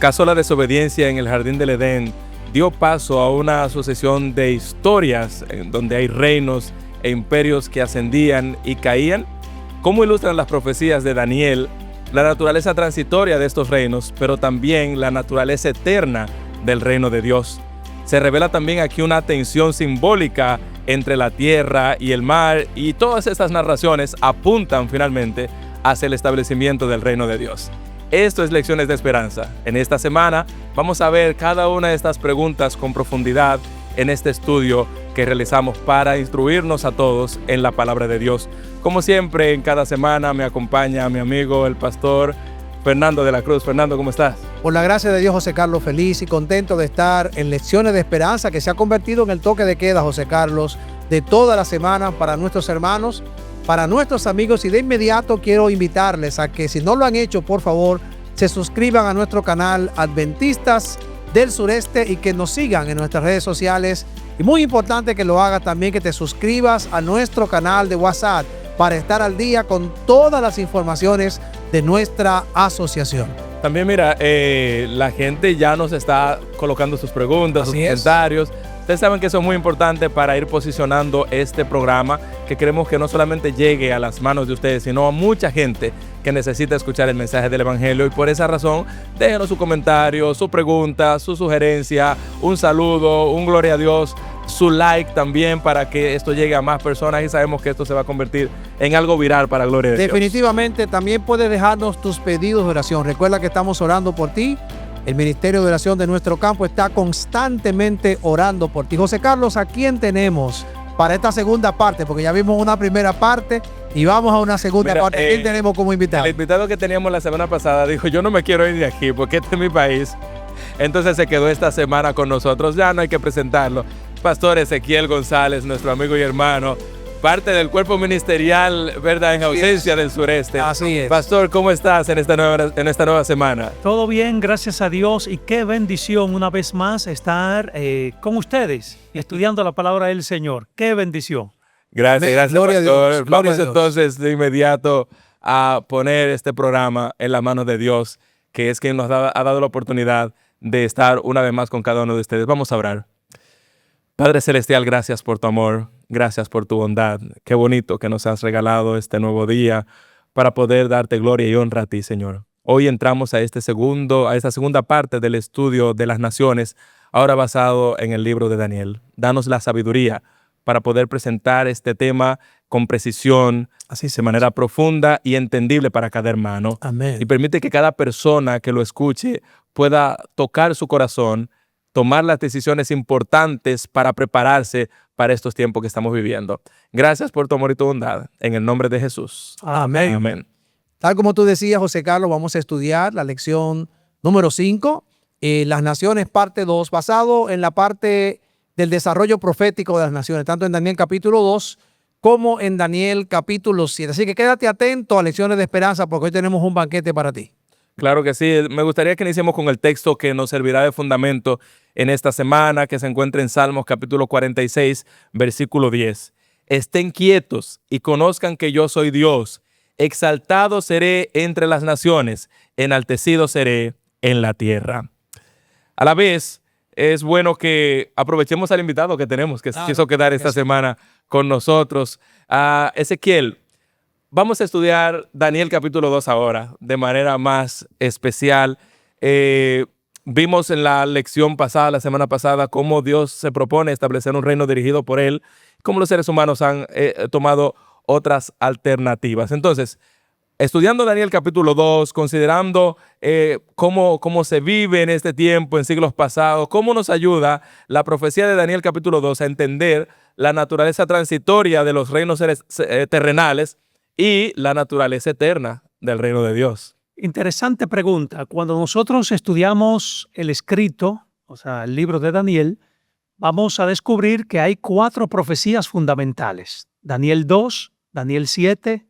¿Acaso la desobediencia en el jardín del Edén dio paso a una sucesión de historias en donde hay reinos e imperios que ascendían y caían? ¿Cómo ilustran las profecías de Daniel la naturaleza transitoria de estos reinos, pero también la naturaleza eterna del reino de Dios? Se revela también aquí una tensión simbólica entre la tierra y el mar, y todas estas narraciones apuntan finalmente hacia el establecimiento del reino de Dios. Esto es Lecciones de Esperanza. En esta semana vamos a ver cada una de estas preguntas con profundidad en este estudio que realizamos para instruirnos a todos en la palabra de Dios. Como siempre, en cada semana me acompaña mi amigo, el pastor Fernando de la Cruz. Fernando, ¿cómo estás? Por la gracia de Dios, José Carlos, feliz y contento de estar en Lecciones de Esperanza, que se ha convertido en el toque de queda, José Carlos, de toda la semana para nuestros hermanos, para nuestros amigos. Y de inmediato quiero invitarles a que, si no lo han hecho, por favor, se suscriban a nuestro canal Adventistas del Sureste y que nos sigan en nuestras redes sociales. Y muy importante que lo hagas también, que te suscribas a nuestro canal de WhatsApp para estar al día con todas las informaciones de nuestra asociación. También mira, la gente ya nos está colocando sus preguntas, sus comentarios. Ustedes saben que eso es muy importante para ir posicionando este programa, que queremos que no solamente llegue a las manos de ustedes, sino a mucha gente que necesita escuchar el mensaje del Evangelio. Y por esa razón, déjenos su comentario, su pregunta, su sugerencia, un saludo, un gloria a Dios, su like también, para que esto llegue a más personas, y sabemos que esto se va a convertir en algo viral para gloria de Dios. Definitivamente, también puedes dejarnos tus pedidos de oración. Recuerda que estamos orando por ti. El Ministerio de Oración de nuestro campo está constantemente orando por ti. José Carlos, ¿a quién tenemos para esta segunda parte? Porque ya vimos una primera parte y vamos a una segunda parte. ¿A quién tenemos como invitado? El invitado que teníamos la semana pasada dijo: yo no me quiero ir de aquí porque este es mi país. Entonces se quedó esta semana con nosotros. Ya no hay que presentarlo. Pastor Ezequiel González, nuestro amigo y hermano, parte del cuerpo ministerial, ¿verdad?, en ausencia del sureste. Así es. Pastor, ¿cómo estás en esta nueva semana? Todo bien, gracias a Dios, y qué bendición una vez más estar con ustedes estudiando la palabra del Señor. Qué bendición. Gracias, Gloria a Pastor. Dios, gloria Vamos a Dios. entonces de inmediato a poner este programa en las manos de Dios, que es quien nos ha dado la oportunidad de estar una vez más con cada uno de ustedes. Vamos a orar. Padre Celestial, gracias por tu amor, gracias por tu bondad. Qué bonito que nos has regalado este nuevo día para poder darte gloria y honra a ti, Señor. Hoy entramos a esta segunda parte del estudio de las naciones, ahora basado en el libro de Daniel. Danos la sabiduría para poder presentar este tema con precisión, de manera profunda y entendible para cada hermano. Amén. Y permite que cada persona que lo escuche pueda tocar su corazón, tomar las decisiones importantes para prepararse para estos tiempos que estamos viviendo. Gracias por tu amor y tu bondad. En el nombre de Jesús. Amén. Amén. Tal como tú decías, José Carlos, vamos a estudiar la lección número 5, las naciones, parte 2, basado en la parte del desarrollo profético de las naciones, tanto en Daniel capítulo 2 como en Daniel capítulo 7. Así que quédate atento a Lecciones de Esperanza, porque hoy tenemos un banquete para ti. Claro que sí. Me gustaría que iniciemos con el texto que nos servirá de fundamento en esta semana, que se encuentra en Salmos capítulo 46, versículo 10. Estén quietos y conozcan que yo soy Dios. Exaltado seré entre las naciones, enaltecido seré en la tierra. A la vez, es bueno que aprovechemos al invitado que tenemos, que quiso quedar esta semana con nosotros. Ezequiel, vamos a estudiar Daniel capítulo 2 ahora, de manera más especial. Vimos en la lección pasada, la semana pasada, cómo Dios se propone establecer un reino dirigido por Él, cómo los seres humanos han tomado otras alternativas. Entonces, estudiando Daniel capítulo 2, considerando cómo se vive en este tiempo, en siglos pasados, cómo nos ayuda la profecía de Daniel capítulo 2 a entender la naturaleza transitoria de los reinos terrenales y la naturaleza eterna del reino de Dios. Interesante pregunta. Cuando nosotros estudiamos el escrito, o sea, el libro de Daniel, vamos a descubrir que hay 4 profecías fundamentales. Daniel 2, Daniel 7,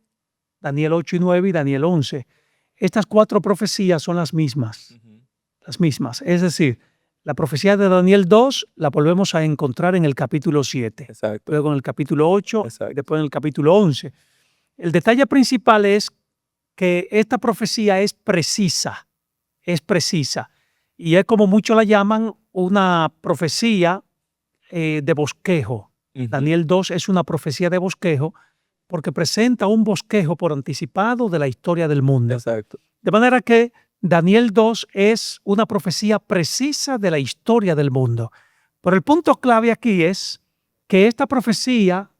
Daniel 8 y 9 y Daniel 11. Estas 4 profecías son las mismas. Las mismas. Es decir, la profecía de Daniel 2 la volvemos a encontrar en el capítulo 7. Exacto. Luego en el capítulo 8, Exacto. después en el capítulo 11. El detalle principal es que esta profecía es precisa. y es como muchos la llaman una profecía de bosquejo. Daniel 2 es una profecía de bosquejo porque presenta un bosquejo por anticipado de la historia del mundo. Exacto. De manera que Daniel 2 es una profecía precisa de la historia del mundo. Pero el punto clave aquí es que esta profecía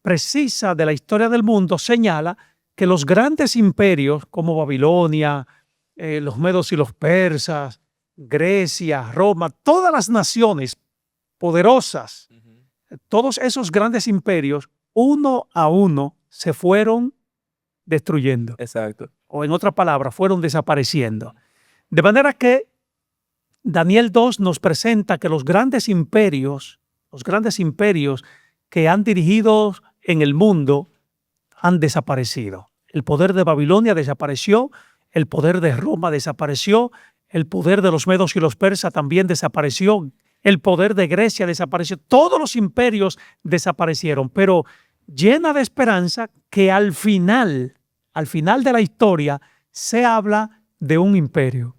precisa de la historia del mundo señala que los grandes imperios como Babilonia, los medos y los persas, Grecia, Roma, todas las naciones poderosas, todos esos grandes imperios, uno a uno se fueron destruyendo. Exacto. O en otras palabras, fueron desapareciendo. De manera que Daniel 2 nos presenta que los grandes imperios que han dirigido en el mundo han desaparecido. El poder de Babilonia desapareció, el poder de Roma desapareció, el poder de los medos y los persas también desapareció, el poder de Grecia desapareció, todos los imperios desaparecieron, pero llena de esperanza que al final de la historia se habla de un imperio,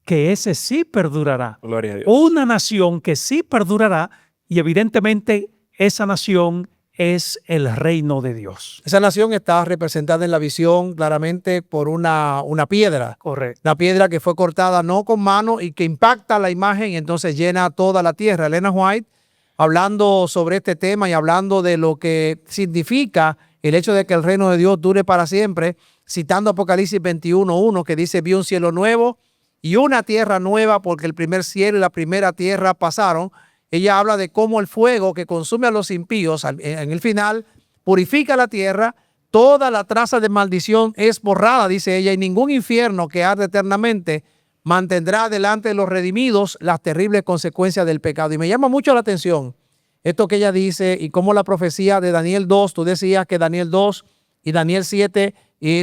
que ese sí perdurará. Gloria a Dios. Una nación que sí perdurará y evidentemente esa nación es el reino de Dios. Esa nación está representada en la visión claramente por una piedra. Correcto. Una piedra que fue cortada no con mano y que impacta la imagen y entonces llena toda la tierra. Elena White, hablando sobre este tema y hablando de lo que significa el hecho de que el reino de Dios dure para siempre, citando Apocalipsis 21:1, que dice: vi un cielo nuevo y una tierra nueva, porque el primer cielo y la primera tierra pasaron. Ella habla de cómo el fuego que consume a los impíos en el final purifica la tierra, toda la traza de maldición es borrada, dice ella, y ningún infierno que arde eternamente mantendrá delante de los redimidos las terribles consecuencias del pecado. Y me llama mucho la atención esto que ella dice y cómo la profecía de Daniel 2, tú decías que Daniel 2 y Daniel 7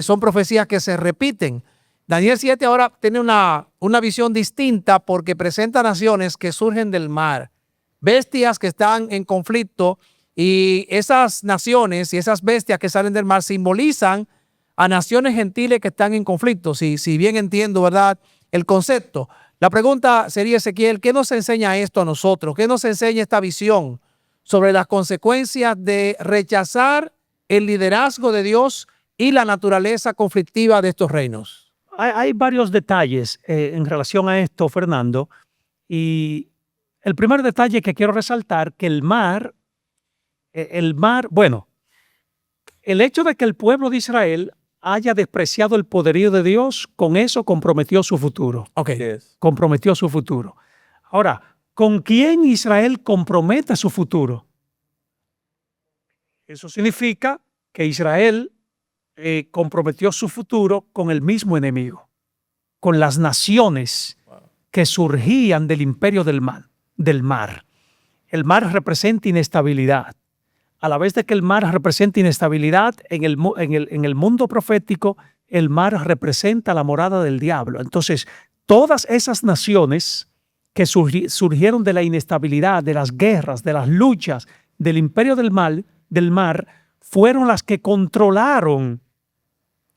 son profecías que se repiten. Daniel 7 ahora tiene una visión distinta porque presenta naciones que surgen del mar, bestias que están en conflicto, y esas naciones y esas bestias que salen del mar simbolizan a naciones gentiles que están en conflicto, si bien entiendo, ¿verdad?, el concepto. La pregunta sería, Ezequiel, ¿qué nos enseña esto a nosotros? ¿Qué nos enseña esta visión sobre las consecuencias de rechazar el liderazgo de Dios y la naturaleza conflictiva de estos reinos? Hay varios detalles en relación a esto, Fernando, y el primer detalle que quiero resaltar, que el mar, bueno, el hecho de que el pueblo de Israel haya despreciado el poderío de Dios, con eso comprometió su futuro. Ok. Yes. Comprometió su futuro. Ahora, ¿con quién Israel compromete su futuro? Eso significa que Israel comprometió su futuro con el mismo enemigo, con las naciones que surgían del imperio del mar. El mar representa inestabilidad. A la vez de que el mar representa inestabilidad, en el mundo profético, el mar representa la morada del diablo. Entonces, todas esas naciones que surgieron de la inestabilidad, de las guerras, de las luchas, del imperio del mar, fueron las que controlaron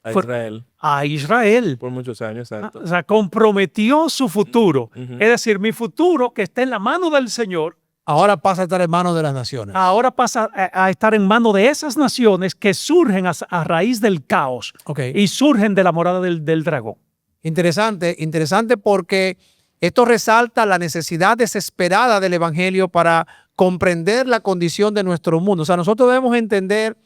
A Israel. a Israel. Por muchos años, exacto. O sea, comprometió su futuro. Ujú. Es decir, mi futuro, que está en la mano del Señor, Ahora pasa a estar en manos de las naciones. ahora pasa a estar en manos de esas naciones que surgen a raíz del caos Ok. y surgen de la morada del dragón. Interesante porque esto resalta la necesidad desesperada del evangelio para comprender la condición de nuestro mundo. O sea, nosotros debemos entender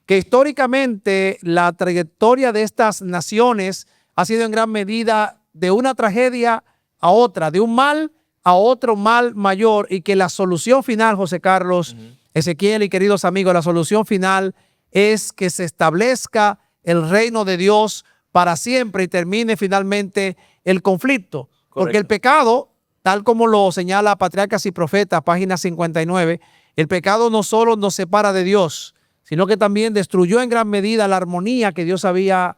que históricamente la trayectoria de estas naciones ha sido en gran medida de una tragedia a otra, de un mal a otro mal mayor, y que la solución final, José Carlos, Ezequiel y queridos amigos, la solución final es que se establezca el reino de Dios para siempre y termine finalmente el conflicto. Porque el pecado, tal como lo señala Patriarcas y Profetas, página 59, el pecado no solo nos separa de Dios, sino que también destruyó en gran medida la armonía que Dios había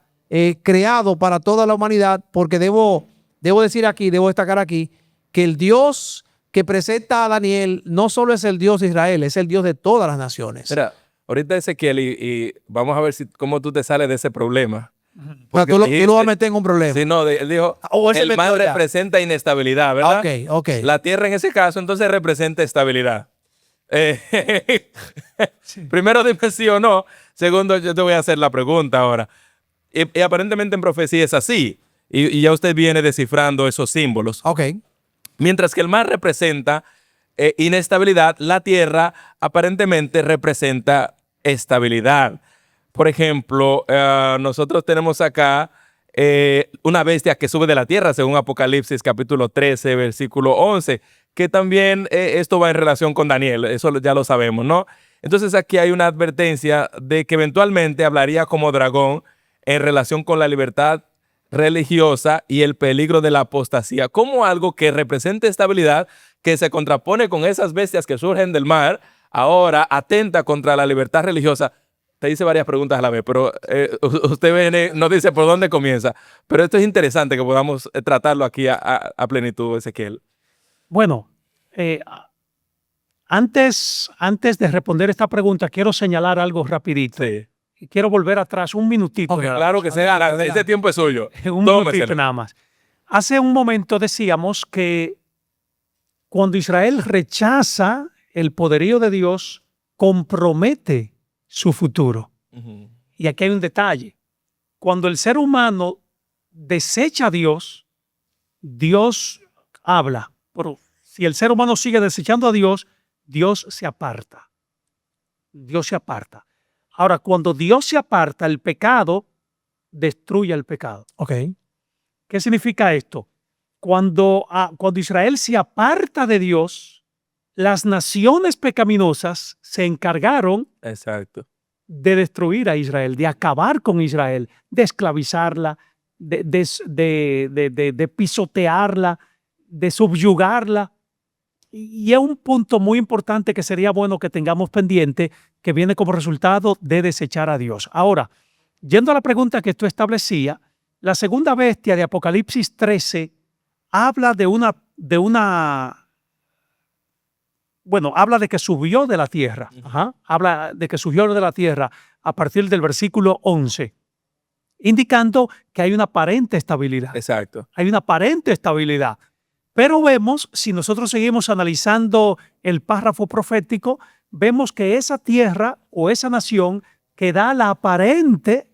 creado para toda la humanidad, porque debo destacar aquí, que el Dios que presenta a Daniel no solo es el Dios de Israel, es el Dios de todas las naciones. Mira, ahorita Ezequiel, y vamos a ver cómo tú te sales de ese problema. O sea, Porque tú lo dijiste- vas a meter en un problema. Sí, no, él dijo, O él se el mar metió ya. representa inestabilidad, ¿verdad? Ok. La tierra en ese caso entonces representa estabilidad. Primero dime sí o no. Segundo, yo te voy a hacer la pregunta ahora. Y aparentemente en profecía es así. Y ya usted viene descifrando esos símbolos. Ok. Mientras que el mar representa inestabilidad, la tierra aparentemente representa estabilidad. Por ejemplo, nosotros tenemos acá una bestia que sube de la tierra, según Apocalipsis capítulo 13, versículo 11, que también esto va en relación con Daniel, eso ya lo sabemos, ¿no? Entonces aquí hay una advertencia de que eventualmente hablaría como dragón en relación con la libertad religiosa y el peligro de la apostasía, como algo que represente estabilidad, que se contrapone con esas bestias que surgen del mar, ahora atenta contra la libertad religiosa. Te hice varias preguntas a la vez, pero usted viene, no dice por dónde comienza, pero esto es interesante que podamos tratarlo aquí a plenitud, Ezequiel. Bueno, antes de responder esta pregunta, quiero señalar algo rapidito. Sí. Y quiero volver atrás un minutito. Ok, Claro que sea, ese tiempo es suyo. Un Tómeselo. minutito nada más. Hace un momento decíamos que cuando Israel rechaza el poderío de Dios, compromete su futuro. Ujú. Y aquí hay un detalle. Cuando el ser humano desecha a Dios, Dios habla. Pero si el ser humano sigue desechando a Dios, Dios se aparta. Dios se aparta. Ahora, cuando Dios se aparta, el pecado destruye el pecado. Ok. ¿Qué significa esto? Cuando Israel se aparta de Dios, las naciones pecaminosas se encargaron Exacto. de destruir a Israel, de acabar con Israel, de esclavizarla, de pisotearla, de subyugarla. Y es un punto muy importante que sería bueno que tengamos pendiente, que viene como resultado de desechar a Dios. Ahora, yendo a la pregunta que tú establecías, la segunda bestia de Apocalipsis 13 habla habla de que subió de la tierra. Habla de que subió de la tierra a partir del versículo 11, indicando que hay una aparente estabilidad. Exacto. Hay una aparente estabilidad. Pero vemos, si nosotros seguimos analizando el párrafo profético, vemos que esa tierra o esa nación que da la aparente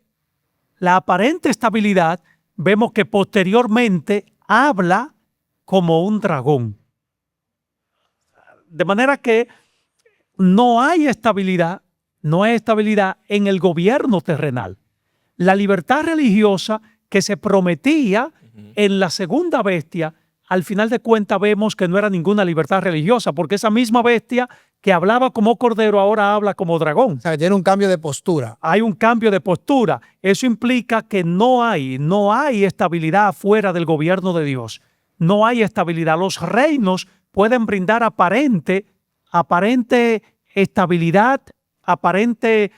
estabilidad, vemos que posteriormente habla como un dragón. De manera que no hay estabilidad en el gobierno terrenal. La libertad religiosa que se prometía en la segunda bestia, al final de cuentas vemos que no era ninguna libertad religiosa, porque esa misma bestia que hablaba como cordero ahora habla como dragón. O sea, tiene un cambio de postura. Hay un cambio de postura. Eso implica que no hay estabilidad fuera del gobierno de Dios. No hay estabilidad. Los reinos pueden brindar aparente estabilidad, aparente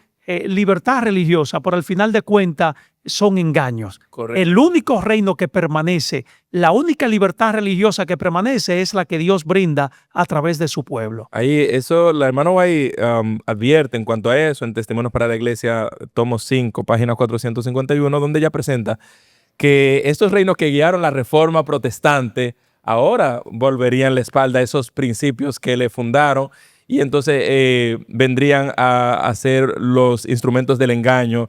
libertad religiosa, pero al final de cuentas son engaños. Correcto. El único reino que permanece, la única libertad religiosa que permanece es la que Dios brinda a través de su pueblo. Ahí, eso, la hermana White advierte en cuanto a eso en Testimonios para la Iglesia, tomo 5, página 451, donde ella presenta que estos reinos que guiaron la reforma protestante ahora volverían la espalda a esos principios que le fundaron y entonces vendrían a ser los instrumentos del engaño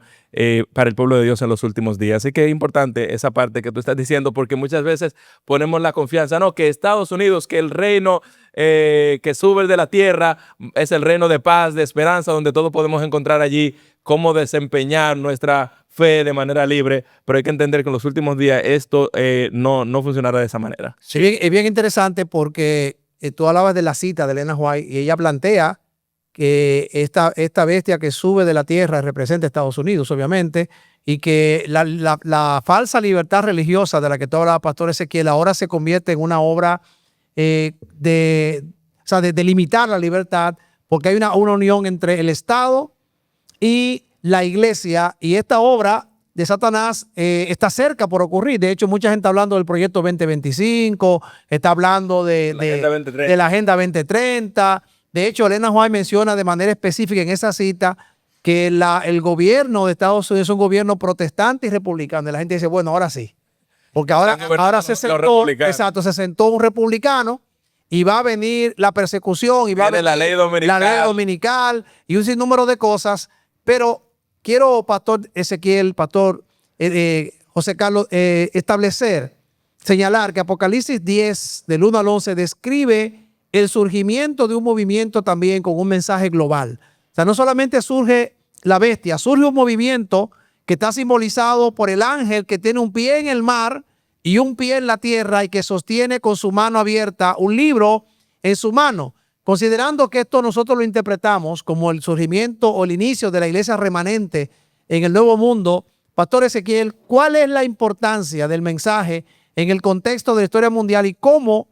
para el pueblo de Dios en los últimos días. Así que es importante esa parte que tú estás diciendo, porque muchas veces ponemos la confianza, no, que Estados Unidos, que el reino que sube de la tierra es el reino de paz, de esperanza, donde todos podemos encontrar allí cómo desempeñar nuestra fe de manera libre, pero hay que entender que en los últimos días esto no funcionará de esa manera. Sí, es bien interesante porque tú hablabas de la cita de Elena White y ella plantea que esta bestia que sube de la tierra representa a Estados Unidos, obviamente, y que la falsa libertad religiosa de la que tú hablabas, Pastor Ezequiel, ahora se convierte en una obra de limitar la libertad, porque hay una unión entre el Estado y la iglesia, y esta obra de Satanás está cerca por ocurrir. De hecho, mucha gente está hablando del proyecto 2025, está hablando de la Agenda 2030. De hecho, Elena White menciona de manera específica en esa cita que el gobierno de Estados Unidos es un gobierno protestante y republicano. Y la gente dice, bueno, ahora sí. Porque ahora se sentó un republicano y va a venir la persecución y va a venir la ley dominical y un sinnúmero de cosas. Pero quiero, Pastor Ezequiel, Pastor José Carlos, señalar que Apocalipsis 10, del 1 al 11, describe el surgimiento de un movimiento también con un mensaje global. O sea, no solamente surge la bestia, surge un movimiento que está simbolizado por el ángel que tiene un pie en el mar y un pie en la tierra y que sostiene con su mano abierta un libro en su mano. Considerando que esto nosotros lo interpretamos como el surgimiento o el inicio de la iglesia remanente en el Nuevo Mundo, Pastor Ezequiel, ¿cuál es la importancia del mensaje en el contexto de la historia mundial y cómo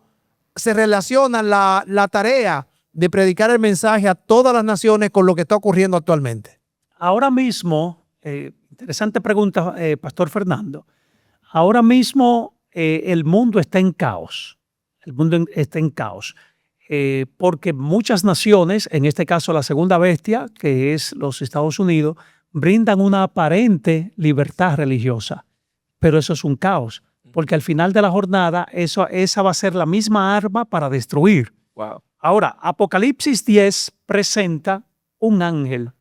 se relaciona la tarea de predicar el mensaje a todas las naciones con lo que está ocurriendo actualmente? Ahora mismo, interesante pregunta, Pastor Fernando. Ahora mismo el mundo está en caos. El mundo está en caos. Porque muchas naciones, en este caso la segunda bestia, que es los Estados Unidos, brindan una aparente libertad religiosa. Pero eso es un caos. Porque al final de la jornada, esa va a ser la misma arma para destruir. Wow. Ahora, Apocalipsis 10 presenta un ángel.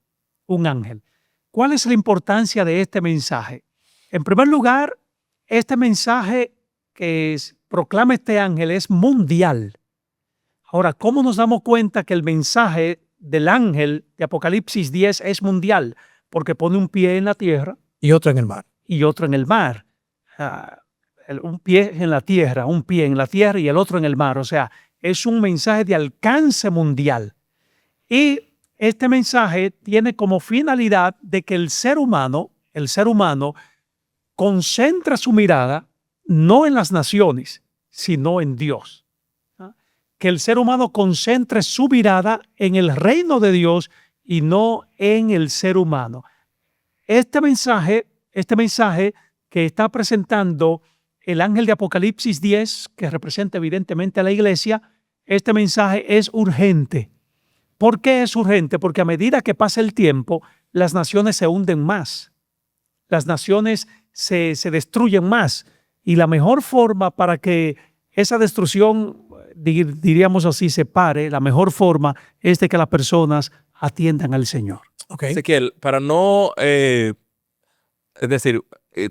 Un ángel. ¿Cuál es la importancia de este mensaje? En primer lugar, este mensaje que proclama este ángel es mundial. Ahora, ¿cómo nos damos cuenta que el mensaje del ángel de Apocalipsis 10 es mundial? Porque pone un pie en la tierra. Y otro en el mar. Y otro en el mar. Un pie en la tierra, un pie en la tierra y el otro en el mar. O sea, es un mensaje de alcance mundial. Y este mensaje tiene como finalidad de que el ser humano concentra su mirada no en las naciones, sino en Dios. Que el ser humano concentre su mirada en el reino de Dios y no en el ser humano. Este mensaje que está presentando el ángel de Apocalipsis 10, que representa evidentemente a la iglesia, este mensaje es urgente. ¿Por qué es urgente? Porque a medida que pasa el tiempo, las naciones se hunden más. Las naciones se destruyen más. Y la mejor forma para que esa destrucción, diríamos así, se pare, la mejor forma es de que las personas atiendan al Señor. Okay. Ezequiel, para no, es decir,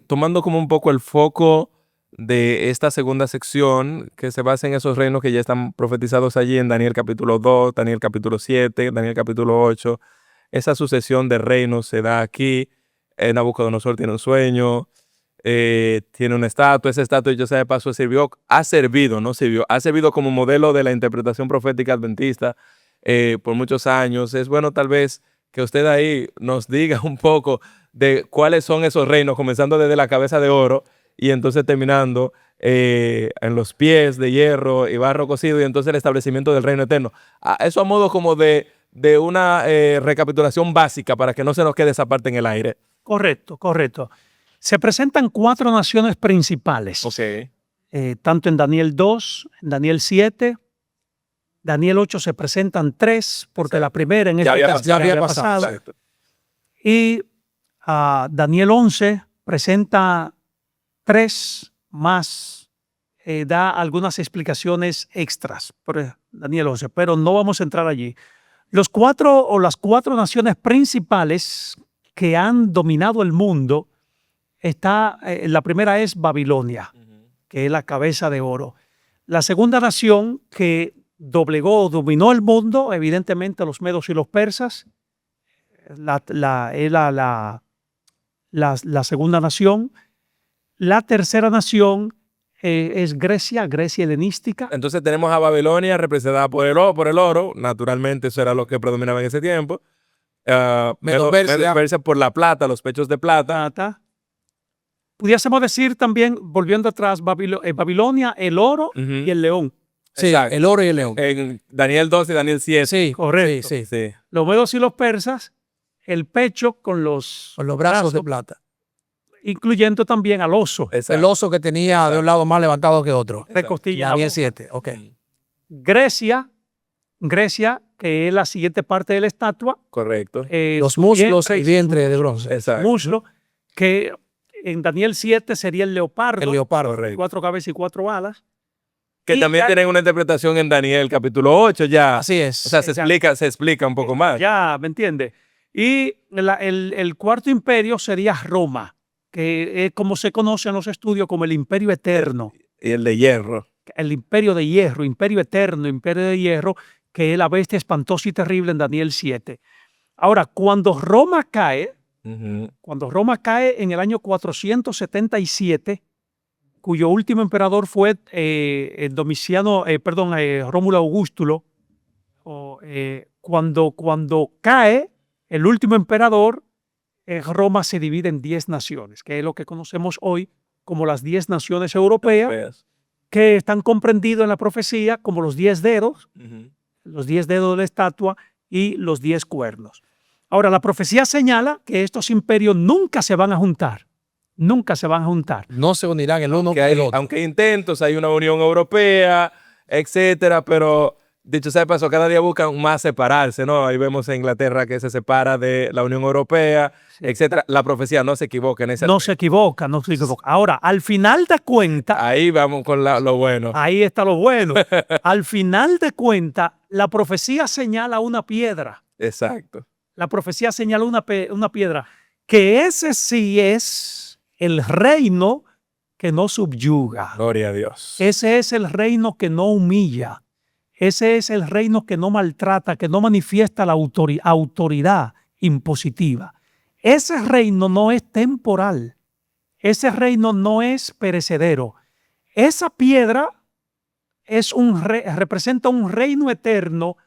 tomando como un poco el foco de esta segunda sección que se basa en esos reinos que ya están profetizados allí en Daniel capítulo 2, Daniel capítulo 7, Daniel capítulo 8. Esa sucesión de reinos se da aquí. Nabucodonosor tiene un sueño, tiene una estatua. Esa estatua, yo sé de paso, ha servido como modelo de la interpretación profética adventista por muchos años. Es bueno tal vez que usted ahí nos diga un poco de cuáles son esos reinos, comenzando desde la cabeza de oro y entonces terminando en los pies de hierro y barro cocido y entonces el establecimiento del reino eterno. Eso a modo como de una recapitulación básica para que no se nos quede esa parte en el aire. Correcto. Se presentan 4 naciones principales. Okay. Tanto en Daniel 2, en Daniel 7, Daniel 8 se presentan 3, porque la primera en este caso ya había pasado. Exacto. Y Daniel 11 presenta 3 más, da algunas explicaciones extras por Daniel 11, pero no vamos a entrar allí. Las 4 naciones principales que han dominado el mundo, la primera es Babilonia, que es la cabeza de oro. La segunda nación que dominó el mundo, evidentemente los medos y los persas, la segunda nación. La tercera nación es Grecia helenística. Entonces tenemos a Babilonia representada por el oro. Naturalmente eso era lo que predominaba en ese tiempo. Persia por la plata, los pechos de plata. Pudiésemos decir también, volviendo atrás, Babilonia, el oro y el león. Sí, exacto. El oro y el león. En Daniel 2 y Daniel 7. Sí, correcto. Sí. Los medos y los persas, el pecho con los brazos de plata. Incluyendo también al oso. Exacto. El oso que tenía de un lado más levantado que otro. De costilla. Daniel 7, ok. Grecia que es la siguiente parte de la estatua. Correcto. Los muslos y vientre de bronce. Exacto. Muslo, que en Daniel 7 sería el leopardo. El leopardo. Correcto. 4 cabezas y 4 alas. Que Y también ya- tienen una interpretación en Daniel capítulo 8 ya. Así es. O sea, se explica un poco más. Ya, ¿me entiende? Y el cuarto imperio sería Roma, que es como se conoce en los estudios como el imperio eterno, Y el de hierro. el imperio de hierro, imperio eterno, imperio de hierro, que es la bestia espantosa y terrible en Daniel 7. Ahora, cuando Roma cae en el año 477, cuyo último emperador fue Rómulo Augustulo, cuando cae el último emperador, Roma se divide en 10 naciones, que es lo que conocemos hoy como las 10 naciones europeas, Veas. que están comprendidos en la profecía como los 10 dedos, Ujú. los 10 dedos de la estatua y los 10 cuernos. Ahora, la profecía señala que estos imperios nunca se van a juntar, nunca se van a juntar. No se unirán el uno Que con el hay, otro. aunque hay intentos, hay una Unión Europea, etcétera, pero dicho sea de paso, cada día buscan más separarse, ¿no? Ahí vemos a Inglaterra que se separa de la Unión Europea, etcétera. La profecía no se equivoca en ese No aspecto. se equivoca, no se equivoca. Ahora, al final de cuentas, Ahí vamos con lo bueno. ahí está lo bueno. Al final de cuentas, la profecía señala una piedra. Exacto. La profecía señala una piedra, que ese sí es el reino que no subyuga. Gloria a Dios. Ese es el reino que no humilla. Ese es el reino que no maltrata, que no manifiesta la autoridad impositiva. Ese reino no es temporal. Ese reino no es perecedero. Esa piedra representa un reino eterno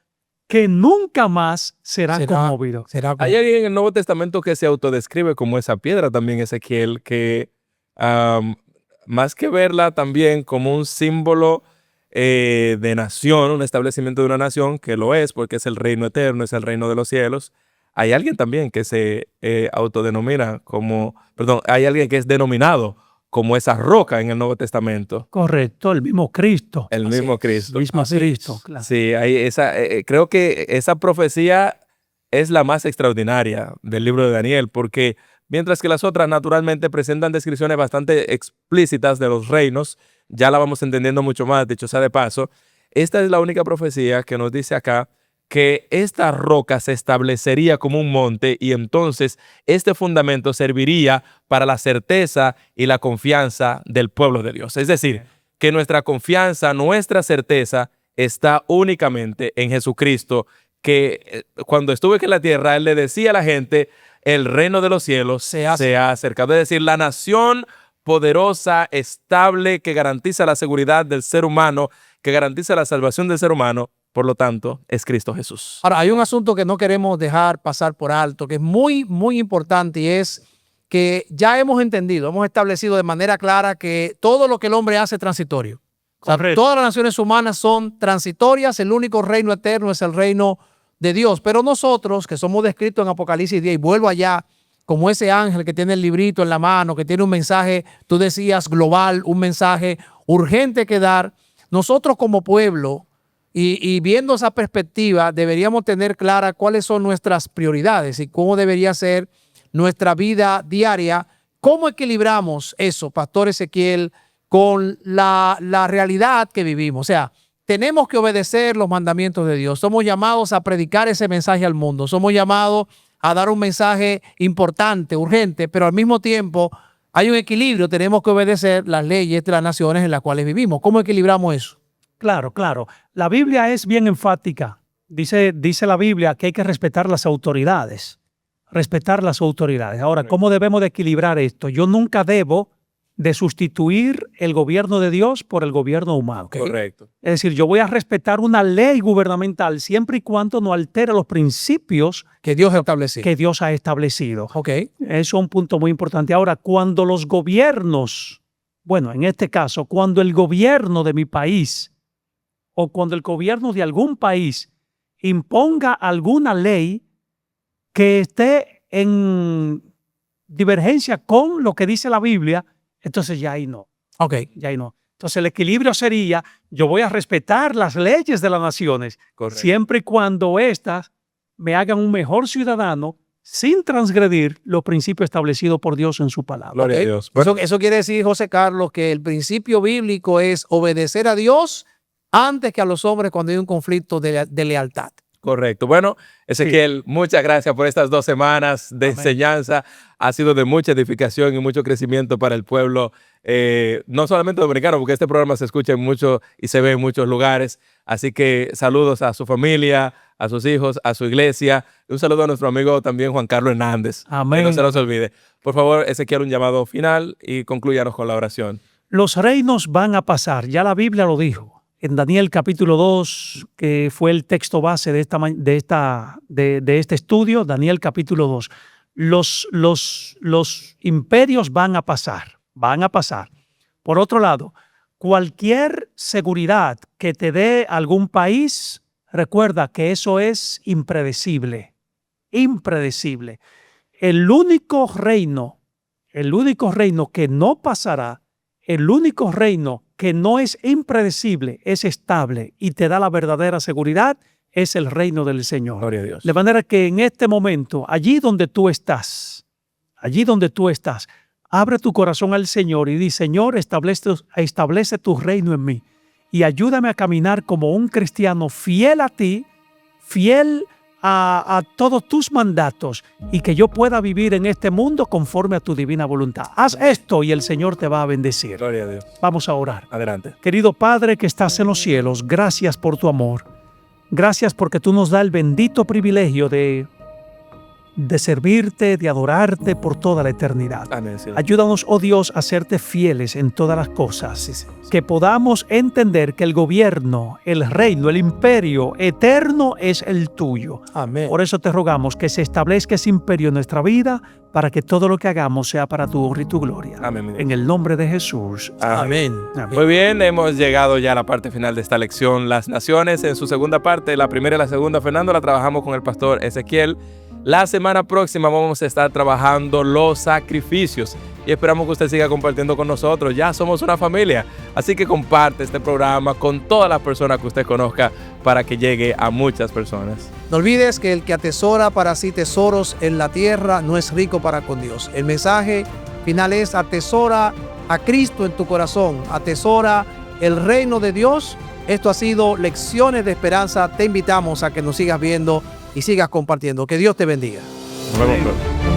que nunca más será conmovido. Será como- Hay alguien en el Nuevo Testamento que se autodescribe como esa piedra también, Ezequiel, que más que verla también como un símbolo de nación, un establecimiento de una nación, que lo es porque es el reino eterno, es el reino de los cielos, hay alguien también que se autodenomina como, perdón, hay alguien que es denominado como esa roca en el Nuevo Testamento. Correcto, el mismo Cristo. El mismo Cristo. El mismo Cristo, claro. Sí, hay creo que esa profecía es la más extraordinaria del libro de Daniel, porque mientras que las otras naturalmente presentan descripciones bastante explícitas de los reinos, ya la vamos entendiendo mucho más, dicho sea de paso, esta es la única profecía que nos dice acá que esta roca se establecería como un monte y entonces este fundamento serviría para la certeza y la confianza del pueblo de Dios. Es decir, que nuestra confianza, nuestra certeza está únicamente en Jesucristo, que cuando estuve aquí en la tierra, Él le decía a la gente, el reino de los cielos se ha acercado. Es decir, la nación poderosa, estable, que garantiza la seguridad del ser humano, que garantiza la salvación del ser humano, por lo tanto, es Cristo Jesús. Ahora, hay un asunto que no queremos dejar pasar por alto, que es muy, muy importante, y es que ya hemos entendido, hemos establecido de manera clara que todo lo que el hombre hace es transitorio. O sea, Correcto. todas las naciones humanas son transitorias, el único reino eterno es el reino de Dios. Pero nosotros, que somos descritos en Apocalipsis 10, y vuelvo allá, como ese ángel que tiene el librito en la mano, que tiene un mensaje, tú decías, global, un mensaje urgente que dar, nosotros como pueblo, y viendo esa perspectiva, deberíamos tener clara cuáles son nuestras prioridades y cómo debería ser nuestra vida diaria. ¿Cómo equilibramos eso, Pastor Ezequiel, con la realidad que vivimos? O sea, tenemos que obedecer los mandamientos de Dios. Somos llamados a predicar ese mensaje al mundo. Somos llamados a dar un mensaje importante, urgente, pero al mismo tiempo hay un equilibrio. Tenemos que obedecer las leyes de las naciones en las cuales vivimos. ¿Cómo equilibramos eso? Claro, claro. La Biblia es bien enfática. Dice la Biblia que hay que respetar las autoridades. Respetar las autoridades. Ahora, ¿cómo debemos de equilibrar esto? Yo nunca debo de sustituir el gobierno de Dios por el gobierno humano. Okay. Correcto. Es decir, yo voy a respetar una ley gubernamental siempre y cuando no altere los principios Que Dios establece. que Dios ha establecido. Ok. Eso es un punto muy importante. Ahora, cuando los gobiernos, bueno, en este caso, cuando el gobierno de mi país o cuando el gobierno de algún país imponga alguna ley que esté en divergencia con lo que dice la Biblia, entonces ya ahí no. Ok. Ya ahí no. Entonces el equilibrio sería, yo voy a respetar las leyes de las naciones, Correcto. siempre y cuando éstas me hagan un mejor ciudadano sin transgredir los principios establecidos por Dios en su palabra. Gloria a ¿Ok? Dios. Bueno, Eso quiere decir, José Carlos, que el principio bíblico es obedecer a Dios antes que a los hombres cuando hay un conflicto de lealtad. correcto. Bueno, Ezequiel, muchas gracias por estas 2 semanas de Amén. enseñanza. Ha sido de mucha edificación y mucho crecimiento para el pueblo, no solamente dominicano, porque este programa se escucha en mucho y se ve en muchos lugares. Así que saludos a su familia, a sus hijos, a su iglesia. Un saludo a nuestro amigo también Juan Carlos Hernández. Amén. Que no se nos olvide. Por favor, Ezequiel, un llamado final y concluyanos con la oración. Los reinos van a pasar, ya la Biblia lo dijo. En Daniel capítulo 2, que fue el texto base de este estudio, Daniel capítulo 2. Los imperios van a pasar, van a pasar. Por otro lado, cualquier seguridad que te dé algún país, recuerda que eso es impredecible, impredecible. El único reino que no pasará, el único reino que no es impredecible, es estable y te da la verdadera seguridad, es el reino del Señor. Gloria a Dios. De manera que en este momento, allí donde tú estás, abre tu corazón al Señor y di, Señor, establece tu reino en mí y ayúdame a caminar como un cristiano fiel a ti, fiel a todos tus mandatos y que yo pueda vivir en este mundo conforme a tu divina voluntad. Haz esto y el Señor te va a bendecir. Gloria a Dios. Vamos a orar. Adelante. Querido Padre que estás en los cielos, gracias por tu amor. Gracias porque tú nos das el bendito privilegio de servirte, de adorarte por toda la eternidad. Amén. Sí. Ayúdanos, oh Dios, a serte fieles en todas las cosas. Sí. Que podamos entender que el gobierno, el reino, el imperio eterno es el tuyo. Amén. Por eso te rogamos que se establezca ese imperio en nuestra vida para que todo lo que hagamos sea para tu honra y tu gloria. Amén, mi Dios. En el nombre de Jesús. Amén. Muy bien, hemos llegado ya a la parte final de esta lección. Las naciones en su segunda parte, la primera y la segunda, Fernando, la trabajamos con el pastor Ezequiel. La semana próxima vamos a estar trabajando los sacrificios y esperamos que usted siga compartiendo con nosotros. Ya somos una familia, así que comparte este programa con todas las personas que usted conozca para que llegue a muchas personas. No olvides que el que atesora para sí tesoros en la tierra no es rico para con Dios. El mensaje final es: atesora a Cristo en tu corazón, atesora el reino de Dios. Esto ha sido Lecciones de Esperanza. Te invitamos a que nos sigas viendo y sigas compartiendo. Que Dios te bendiga. Nos vemos pronto.